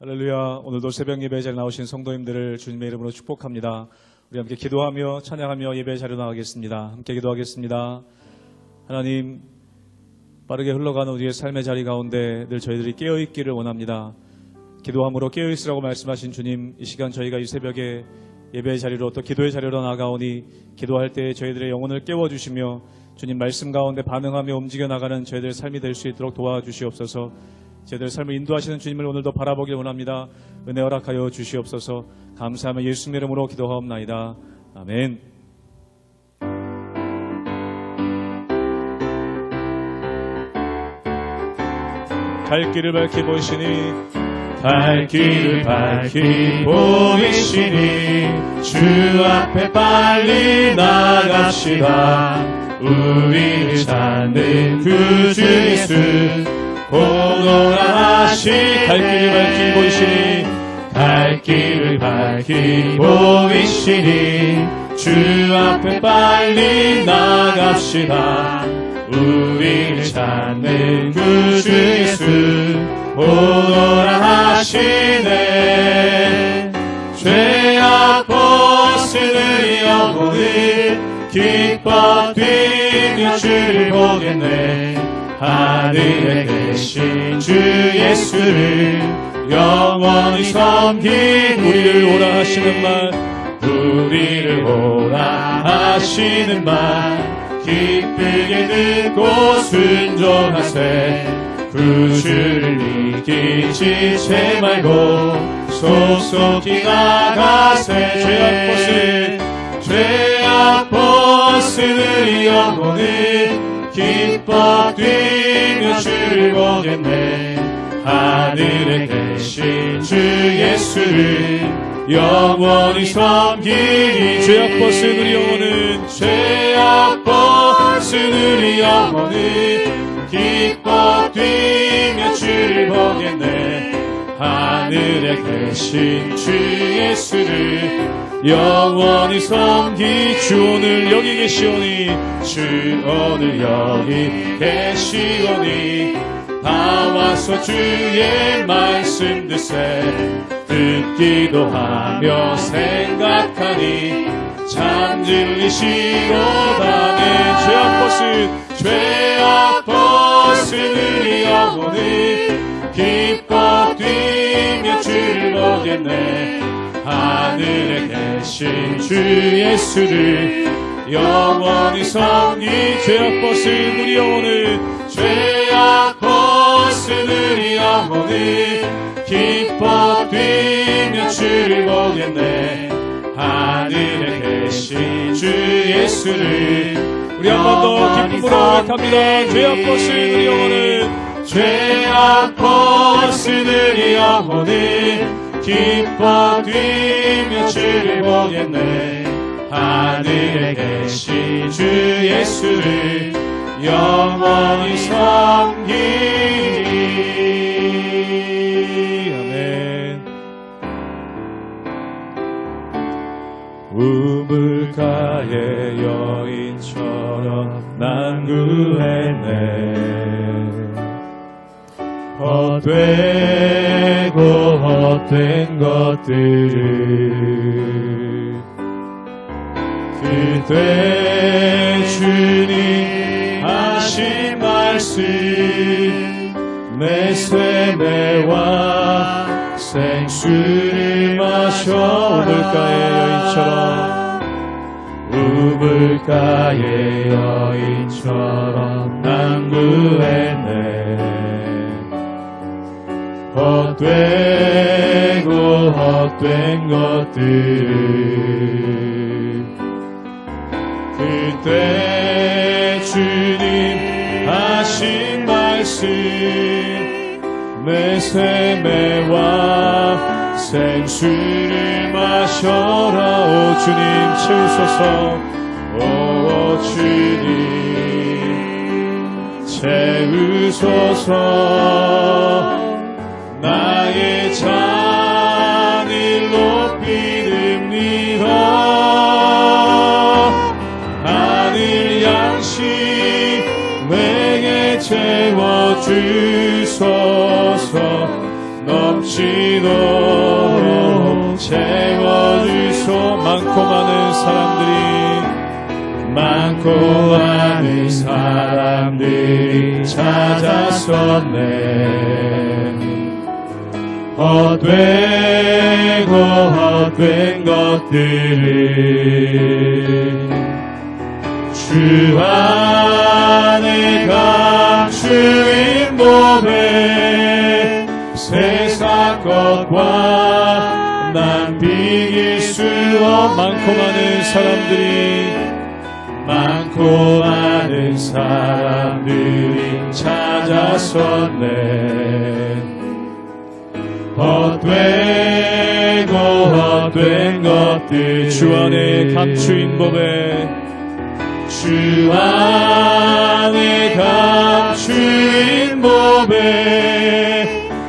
할렐루야. 오늘도 새벽 예배 자리에 나오신 성도님들을 주님의 이름으로 축복합니다. 우리 함께 기도하며 찬양하며 예배 자리로 나가겠습니다. 함께 기도하겠습니다. 하나님, 빠르게 흘러가는 우리의 삶의 자리 가운데 늘 저희들이 깨어있기를 원합니다. 기도함으로 깨어있으라고 말씀하신 주님, 이 시간 저희가 이 새벽에 예배의 자리로 또 기도의 자리로 나아가오니 기도할 때 저희들의 영혼을 깨워주시며 주님 말씀 가운데 반응하며 움직여 나가는 저희들의 삶이 될 수 있도록 도와주시옵소서. 저희들의 삶을 인도하시는 주님을 오늘도 바라보길 원합니다. 은혜 허락하여 주시옵소서. 감사하며 예수님의 이름으로 기도하옵나이다. 아멘. 갈 길을 밝히 보이시니 갈 길을 밝히 보이시니 주 앞에 빨리 나갑시다. 우리를 찾는 그 주 예수 오너라 하시. 갈 길을 밝히 보이시니 갈 길을 밝히 보이시니 주 앞에 빨리 나갑시다. 우리를 찾는 그 주 예수 오너라 하시네. 죄악 벗으는 영혼을 기뻐 뛰며 주를 보겠네. 하늘에 계신 주 예수를 영원히 섬긴 우리를 오라 하시는 말, 우리를 오라 하시는 말 기쁘게 듣고 순종하세. 그 주를 이기지 채 말고 속속히 나가세. 죄악 벗으는 영혼을 기뻐 뛰며 주를 보겠네. 하늘에 계신 주 예수를 영원히 섬기리. 죄악 벗은 우리 영혼은 죄악 벗은 우리 영혼을 기뻐 뛰며 주를 보겠네. 하늘에 계신 주 예수를 영원히 섬기. 주 오늘 여기 계시오니, 주 오늘 여기 계시오니 나와서 주의 말씀 듣기도 하며 생각하니 참 진리시로다네. 죄악 벗은 우리 영혼을 기뻐 뛰며 주를 보겠네. 하늘에 계신 주 예수를 영원히 섬기. 죄악 벗은 우리 영혼을 죄악 벗은 우리 영혼을 기뻐 뛰며 주를 보겠네. 하늘에 계신 주 예수를 우리 한 번 더 기쁨으로 고백합니다. 죄악 벗은 우리 영혼을 죄악 벗은 우리 영혼을 기뻐 뛰며 주를 보겠네. 하늘에 계신 주 예수를 영원히 섬기리. 아멘. 우물가의 여인처럼 난 구했네. 헛되고 헛된 것들을 그때 주님 하신 말씀 내 쇠매와 생수를 마셔. 우물가의 여인처럼 난 구했네. 헛되고 헛된 것들을 그때 주님 하신 말씀 내 쇠매와 생수를 마셔라. 오 주님 채우소서. 오 주님 채우소서. 나의 잔을 높이 듭니다. 하늘 양식 내게 채워주소서. 넘치 넘치도록 채워주소. 많고 많은 사람들이 찾았었네. 헛된 것들을 주 안에 감추인 몸에 세상 것과 난 비길 수 없. 많고 많은 사람들이 찾았었네. 헛된 것들 주 안에 감추인 법에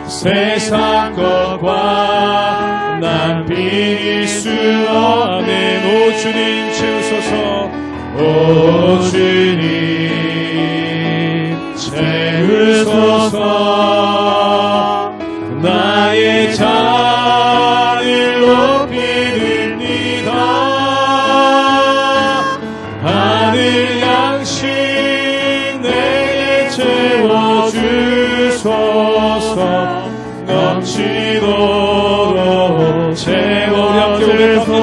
세상 것과 난 비길 수 없네. 오 주님 채우소서. 오 주님 채우소서. 나의 잔을 높이 듭니다. 하늘 양식 내게 채워주소서. 넘치도록 채워주소서.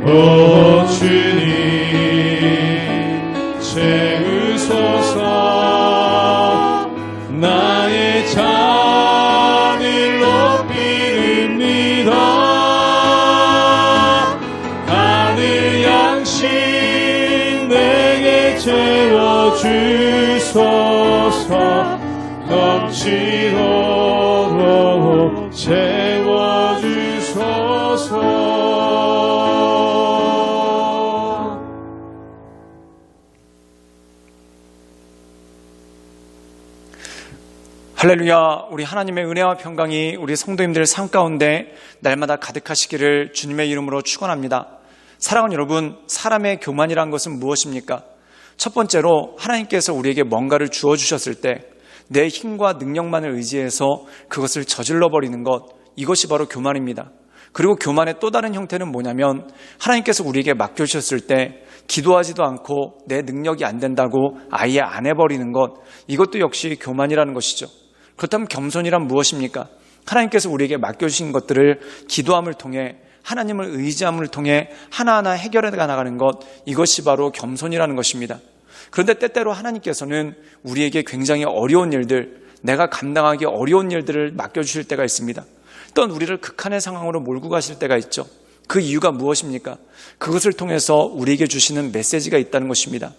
오 주님 채우소서. 나의 잔을 높이 듭니다. 하늘 양식 내게 채워주소서. 넘치도록 채워주소서. 할렐루야. 우리 하나님의 은혜와 평강이 우리 성도님들 삶 가운데 날마다 가득하시기를 주님의 이름으로 축원합니다. 사랑하는 여러분, 사람의 교만이란 것은 무엇입니까? 첫 번째로 하나님께서 우리에게 뭔가를 주어주셨을 때 내 힘과 능력만을 의지해서 그것을 저질러 버리는 것, 이것이 바로 교만입니다. 그리고 교만의 또 다른 형태는 뭐냐면 하나님께서 우리에게 맡겨주셨을 때 기도하지도 않고 내 능력이 안 된다고 아예 안 해버리는 것, 이것도 역시 교만이라는 것이죠. 그렇다면 겸손이란 무엇입니까? 하나님께서 우리에게 맡겨주신 것들을 기도함을 통해, 하나님을 의지함을 통해 하나하나 해결해 나가는 것, 이것이 바로 겸손이라는 것입니다. 그런데 때때로 하나님께서는 우리에게 굉장히 어려운 일들, 내가 감당하기 어려운 일들을 맡겨주실 때가 있습니다. 또한 우리를 극한의 상황으로 몰고 가실 때가 있죠. 그 이유가 무엇입니까? 그것을 통해서 우리에게 주시는 메시지가 있다는 것입니다.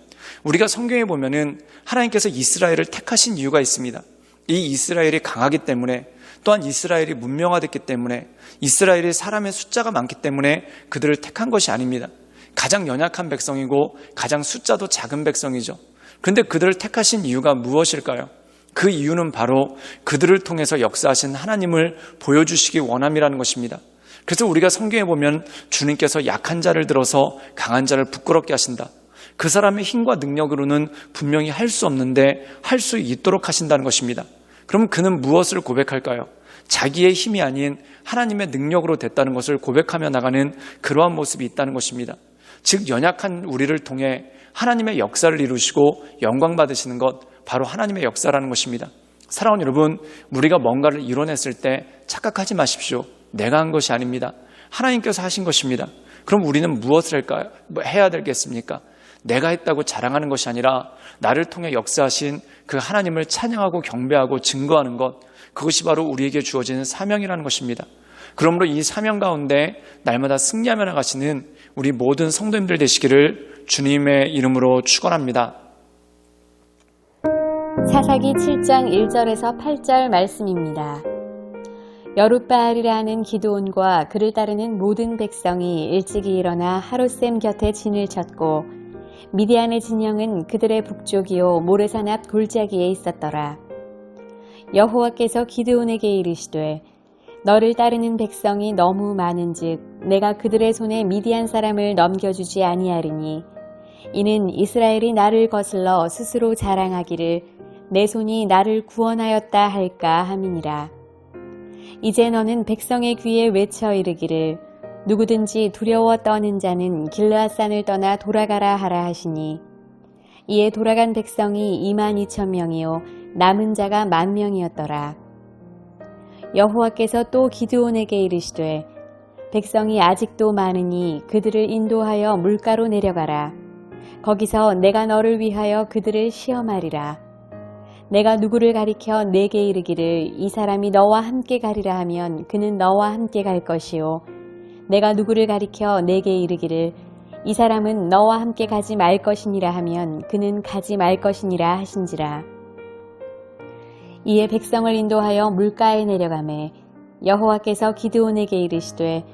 우리가 성경에 보면은 하나님께서 이스라엘을 택하신 이유가 있습니다. 이 이스라엘이 강하기 때문에, 또한 이스라엘이 문명화됐기 때문에, 이스라엘이 사람의 숫자가 많기 때문에 그들을 택한 것이 아닙니다. 가장 연약한 백성이고 가장 숫자도 작은 백성이죠. 그런데 그들을 택하신 이유가 무엇일까요? 그 이유는 바로 그들을 통해서 역사하신 하나님을 보여주시기 원함이라는 것입니다. 그래서 우리가 성경에 보면 주님께서 약한 자를 들어서 강한 자를 부끄럽게 하신다. 그 사람의 힘과 능력으로는 분명히 할 수 없는데 할 수 있도록 하신다는 것입니다. 그럼 그는 무엇을 고백할까요? 자기의 힘이 아닌 하나님의 능력으로 됐다는 것을 고백하며 나가는 그러한 모습이 있다는 것입니다. 즉 연약한 우리를 통해 하나님의 역사를 이루시고 영광 받으시는 것, 바로 하나님의 역사라는 것입니다. 사랑하는 여러분, 우리가 뭔가를 이뤄냈을 때 착각하지 마십시오. 내가 한 것이 아닙니다. 하나님께서 하신 것입니다. 그럼 우리는 무엇을 해야 되겠습니까? 내가 했다고 자랑하는 것이 아니라 나를 통해 역사하신 그 하나님을 찬양하고 경배하고 증거하는 것, 그것이 바로 우리에게 주어지는 사명이라는 것입니다. 그러므로 이 사명 가운데 날마다 승리하며 나가시는 우리 모든 성도님들 되시기를 주님의 이름으로 축원합니다. 사사기 7장 1절에서 8절 말씀입니다. 여룻바알이라는 기드온과 그를 따르는 모든 백성이 일찍이 일어나 하룻샘 곁에 진을 쳤고 미디안의 진영은 그들의 북쪽이요 모레산 앞 골짜기에 있었더라. 여호와께서 기드온에게 이르시되 너를 따르는 백성이 너무 많은즉 내가 그들의 손에 미디안 사람을 넘겨주지 아니하리니 이는 이스라엘이 나를 거슬러 스스로 자랑하기를 내 손이 나를 구원하였다 할까 함이니라. 이제 너는 백성의 귀에 외쳐 이르기를 누구든지 두려워 떠는 자는 길르앗산을 떠나 돌아가라 하라 하시니 이에 돌아간 백성이 22,000명이요 남은 자가 10,000명이었더라. 여호와께서 또 기드온에게 이르시되 백성이 아직도 많으니 그들을 인도하여 물가로 내려가라. 거기서 내가 너를 위하여 그들을 시험하리라. 내가 누구를 가리켜 내게 이르기를 이 사람이 너와 함께 가리라 하면 그는 너와 함께 갈 것이요 내가 누구를 가리켜 내게 이르기를 이 사람은 너와 함께 가지 말 것이니라 하면 그는 가지 말 것이니라 하신지라. 이에 백성을 인도하여 물가에 내려가매 여호와께서 기드온에게 이르시되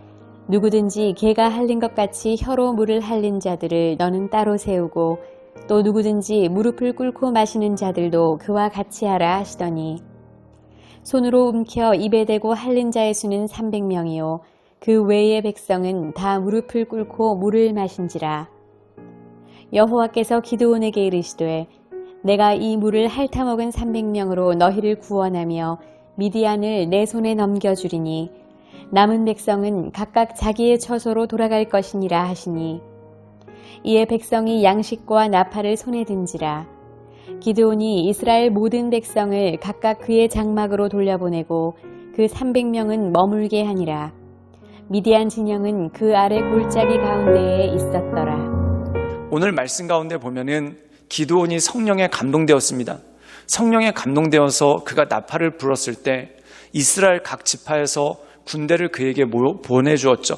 누구든지 개가 핥는 것 같이 혀로 물을 핥는 자들을 너는 따로 세우고 또 누구든지 무릎을 꿇고 마시는 자들도 그와 같이 하라 하시더니 손으로 움켜 입에 대고 핥는 자의 수는 300명이요 그 외의 백성은 다 무릎을 꿇고 물을 마신지라. 여호와께서 기드온에게 이르시되 내가 이 물을 핥아먹은 300명으로 너희를 구원하며 미디안을 내 손에 넘겨주리니 남은 백성은 각각 자기의 처소로 돌아갈 것이니라 하시니 이에 백성이 양식과 나팔을 손에 든지라. 기드온이 이스라엘 모든 백성을 각각 그의 장막으로 돌려보내고 그 300명은 머물게 하니라. 미디안 진영은 그 아래 골짜기 가운데에 있었더라. 오늘 말씀 가운데 보면은 기드온이 성령에 감동되었습니다. 성령에 감동되어서 그가 나팔을 불었을 때 이스라엘 각 지파에서 군대를 그에게 보내주었죠.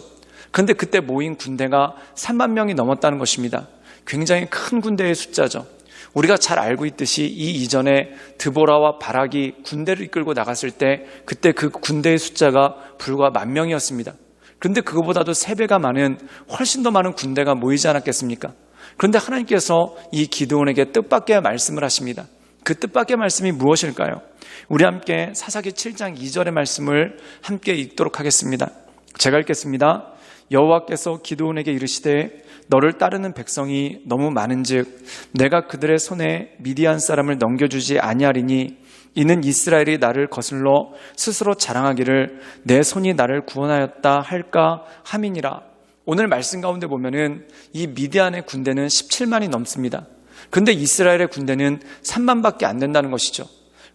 그런데 그때 모인 군대가 3만 명이 넘었다는 것입니다. 굉장히 큰 군대의 숫자죠. 우리가 잘 알고 있듯이 이 이전에 드보라와 바락이 군대를 이끌고 나갔을 때 그때 그 군대의 숫자가 불과 10,000명이었습니다. 그런데 그거보다도 3배가 많은 훨씬 더 많은 군대가 모이지 않았겠습니까? 그런데 하나님께서 이 기드온에게 뜻밖의 말씀을 하십니다. 그 뜻밖의 말씀이 무엇일까요? 우리 함께 사사기 7장 2절의 말씀을 함께 읽도록 하겠습니다. 제가 읽겠습니다. 여호와께서 기드온에게 이르시되 너를 따르는 백성이 너무 많은즉 내가 그들의 손에 미디안 사람을 넘겨주지 아니하리니 이는 이스라엘이 나를 거슬러 스스로 자랑하기를 내 손이 나를 구원하였다 할까 함이니라. 오늘 말씀 가운데 보면은 이 미디안의 군대는 17만이 넘습니다. 그런데 이스라엘의 군대는 3만밖에 안 된다는 것이죠.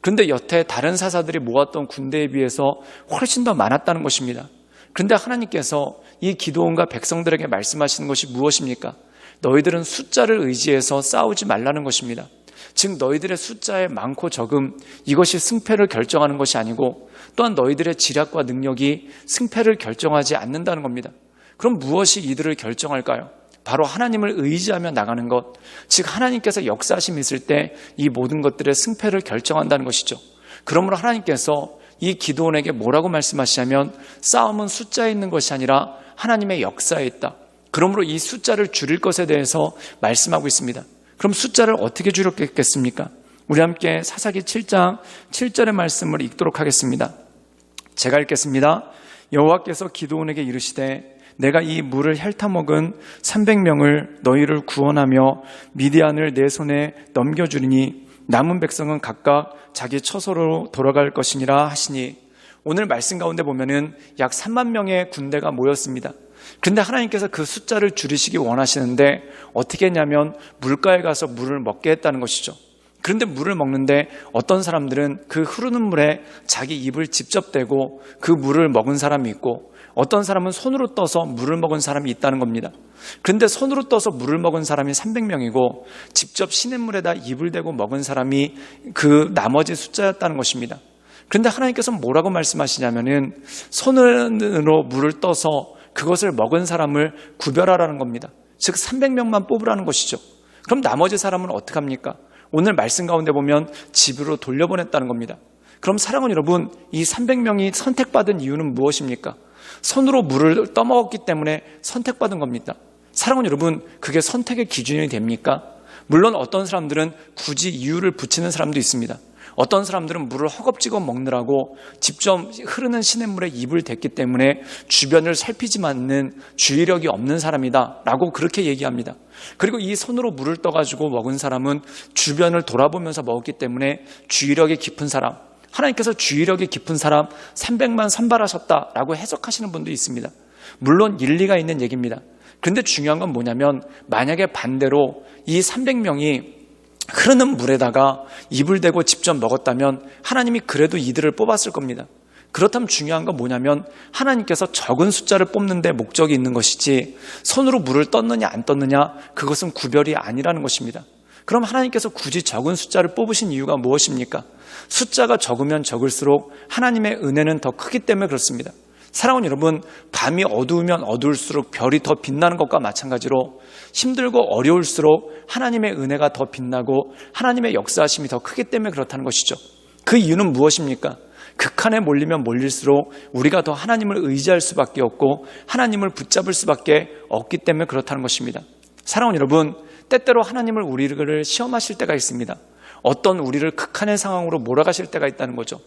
그런데 여태 다른 사사들이 모았던 군대에 비해서 훨씬 더 많았다는 것입니다. 그런데 하나님께서 이 기드온과 백성들에게 말씀하시는 것이 무엇입니까? 너희들은 숫자를 의지해서 싸우지 말라는 것입니다. 즉 너희들의 숫자의 많고 적음 이것이 승패를 결정하는 것이 아니고 또한 너희들의 지략과 능력이 승패를 결정하지 않는다는 겁니다. 그럼 무엇이 이들을 결정할까요? 바로 하나님을 의지하며 나가는 것, 즉 하나님께서 역사하심이 있을 때 이 모든 것들의 승패를 결정한다는 것이죠. 그러므로 하나님께서 이 기드온에게 뭐라고 말씀하시냐면 싸움은 숫자에 있는 것이 아니라 하나님의 역사에 있다. 그러므로 이 숫자를 줄일 것에 대해서 말씀하고 있습니다. 그럼 숫자를 어떻게 줄였겠습니까? 우리 함께 사사기 7장 7절의 말씀을 읽도록 하겠습니다. 제가 읽겠습니다. 여호와께서 기드온에게 이르시되 내가 이 물을 핥아먹은 300명을 너희를 구원하며 미디안을 내 손에 넘겨주리니 남은 백성은 각각 자기 처소로 돌아갈 것이니라 하시니 오늘 말씀 가운데 보면은 약 3만 명의 군대가 모였습니다. 그런데 하나님께서 그 숫자를 줄이시기 원하시는데 어떻게 했냐면 물가에 가서 물을 먹게 했다는 것이죠. 그런데 물을 먹는데 어떤 사람들은 그 흐르는 물에 자기 입을 직접 대고 그 물을 먹은 사람이 있고 어떤 사람은 손으로 떠서 물을 먹은 사람이 있다는 겁니다. 그런데 손으로 떠서 물을 먹은 사람이 300명이고 직접 시냇물에다 입을 대고 먹은 사람이 그 나머지 숫자였다는 것입니다. 그런데 하나님께서 뭐라고 말씀하시냐면은 손으로 물을 떠서 그것을 먹은 사람을 구별하라는 겁니다. 즉 300명만 뽑으라는 것이죠. 그럼 나머지 사람은 어떡합니까? 오늘 말씀 가운데 보면 집으로 돌려보냈다는 겁니다. 그럼 사랑하는 여러분, 이 300명이 선택받은 이유는 무엇입니까? 손으로 물을 떠먹었기 때문에 선택받은 겁니다. 사랑하는 여러분, 그게 선택의 기준이 됩니까? 물론 어떤 사람들은 굳이 이유를 붙이는 사람도 있습니다. 어떤 사람들은 물을 허겁지겁 먹느라고 직접 흐르는 시냇물에 입을 댔기 때문에 주변을 살피지 않는 주의력이 없는 사람이다 라고 그렇게 얘기합니다. 그리고 이 손으로 물을 떠가지고 먹은 사람은 주변을 돌아보면서 먹었기 때문에 주의력이 깊은 사람, 하나님께서 주의력이 깊은 사람 300만 선발하셨다라고 해석하시는 분도 있습니다. 물론 일리가 있는 얘기입니다. 그런데 중요한 건 뭐냐면 만약에 반대로 이 300명이 흐르는 물에다가 입을 대고 직접 먹었다면 하나님이 그래도 이들을 뽑았을 겁니다. 그렇다면 중요한 건 뭐냐면 하나님께서 적은 숫자를 뽑는 데 목적이 있는 것이지 손으로 물을 떴느냐 안 떴느냐 그것은 구별이 아니라는 것입니다. 그럼 하나님께서 굳이 적은 숫자를 뽑으신 이유가 무엇입니까? 숫자가 적으면 적을수록 하나님의 은혜는 더 크기 때문에 그렇습니다. 사랑하는 여러분, 밤이 어두우면 어두울수록 별이 더 빛나는 것과 마찬가지로 힘들고 어려울수록 하나님의 은혜가 더 빛나고 하나님의 역사하심이 더 크기 때문에 그렇다는 것이죠. 그 이유는 무엇입니까? 극한에 몰리면 몰릴수록 우리가 더 하나님을 의지할 수밖에 없고 하나님을 붙잡을 수밖에 없기 때문에 그렇다는 것입니다. 사랑하는 여러분, 때때로 하나님을 우리를 시험하실 때가 있습니다. 어떤 우리를 극한의 상황으로 몰아가실 때가 있다는 거죠.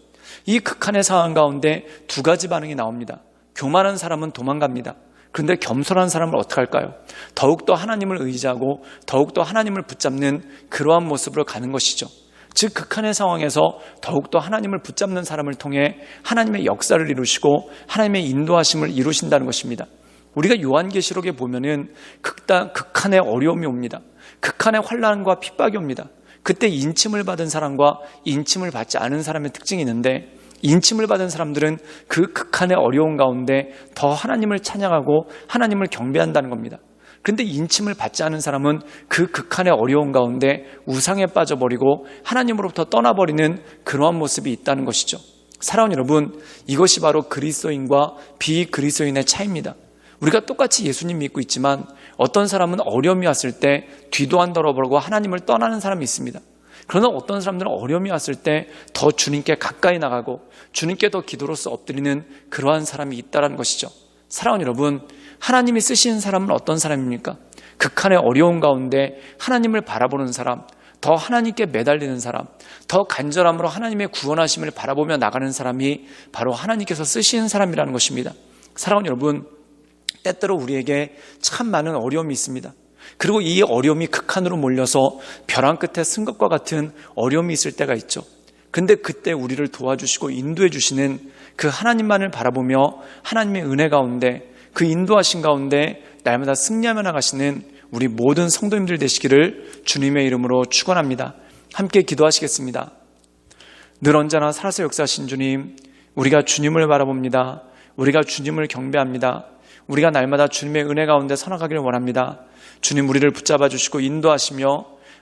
이 극한의 상황 가운데 두 가지 반응이 나옵니다. 교만한 사람은 도망갑니다. 그런데 겸손한 사람은 어떻게 할까요? 더욱더 하나님을 의지하고 더욱더 하나님을 붙잡는 그러한 모습으로 가는 것이죠. 즉 극한의 상황에서 더욱더 하나님을 붙잡는 사람을 통해 하나님의 역사를 이루시고 하나님의 인도하심을 이루신다는 것입니다. 우리가 요한계시록에 보면은 극한의 어려움이 옵니다. 극한의 환난과 핍박이 옵니다. 그때 인침을 받은 사람과 인침을 받지 않은 사람의 특징이 있는데 인침을 받은 사람들은 그 극한의 어려움 가운데 더 하나님을 찬양하고 하나님을 경배한다는 겁니다. 그런데 인침을 받지 않은 사람은 그 극한의 어려움 가운데 우상에 빠져버리고 하나님으로부터 떠나버리는 그러한 모습이 있다는 것이죠. 사랑하는 여러분, 이것이 바로 그리스도인과 비그리스도인의 차이입니다. 우리가 똑같이 예수님 믿고 있지만 어떤 사람은 어려움이 왔을 때 뒤도 안 돌아보고 하나님을 떠나는 사람이 있습니다. 그러나 어떤 사람들은 어려움이 왔을 때 더 주님께 가까이 나가고 주님께 더 기도로서 엎드리는 그러한 사람이 있다는 것이죠. 사랑하는 여러분, 하나님이 쓰시는 사람은 어떤 사람입니까? 극한의 어려움 가운데 하나님을 바라보는 사람, 더 하나님께 매달리는 사람, 더 간절함으로 하나님의 구원하심을 바라보며 나가는 사람이 바로 하나님께서 쓰시는 사람이라는 것입니다. 사랑하는 여러분, 때때로 우리에게 참 많은 어려움이 있습니다. 그리고 이 어려움이 극한으로 몰려서 벼랑 끝에 쓴 것과 같은 어려움이 있을 때가 있죠. 근데 그때 우리를 도와주시고 인도해 주시는 그 하나님만을 바라보며 하나님의 은혜 가운데 그 인도하신 가운데 날마다 승리하며 나가시는 우리 모든 성도님들 되시기를 주님의 이름으로 축원합니다. 함께 기도하시겠습니다. 늘 언제나 살아서 역사하신 주님, 우리가 주님을 바라봅니다. 우리가 주님을 경배합니다. 우리가 날마다 주님의 은혜 가운데 살아가기를 원합니다. 주님, 우리를 붙잡아 주시고 인도하시며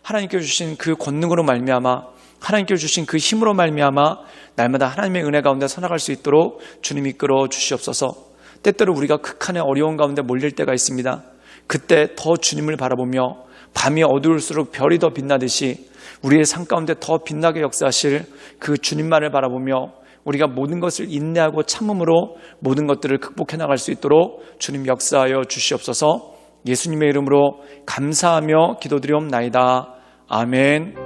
하나님께 주신 그 권능으로 말미암아 하나님께 주신 그 힘으로 말미암아 날마다 하나님의 은혜 가운데 살아갈 수 있도록 주님 이끌어 주시옵소서. 때때로 우리가 극한의 어려운 가운데 몰릴 때가 있습니다. 그때 더 주님을 바라보며 밤이 어두울수록 별이 더 빛나듯이 우리의 삶 가운데 더 빛나게 역사하실 그 주님만을 바라보며 우리가 모든 것을 인내하고 참음으로 모든 것들을 극복해 나갈 수 있도록 주님 역사하여 주시옵소서. 예수님의 이름으로 감사하며 기도드리옵나이다. 아멘.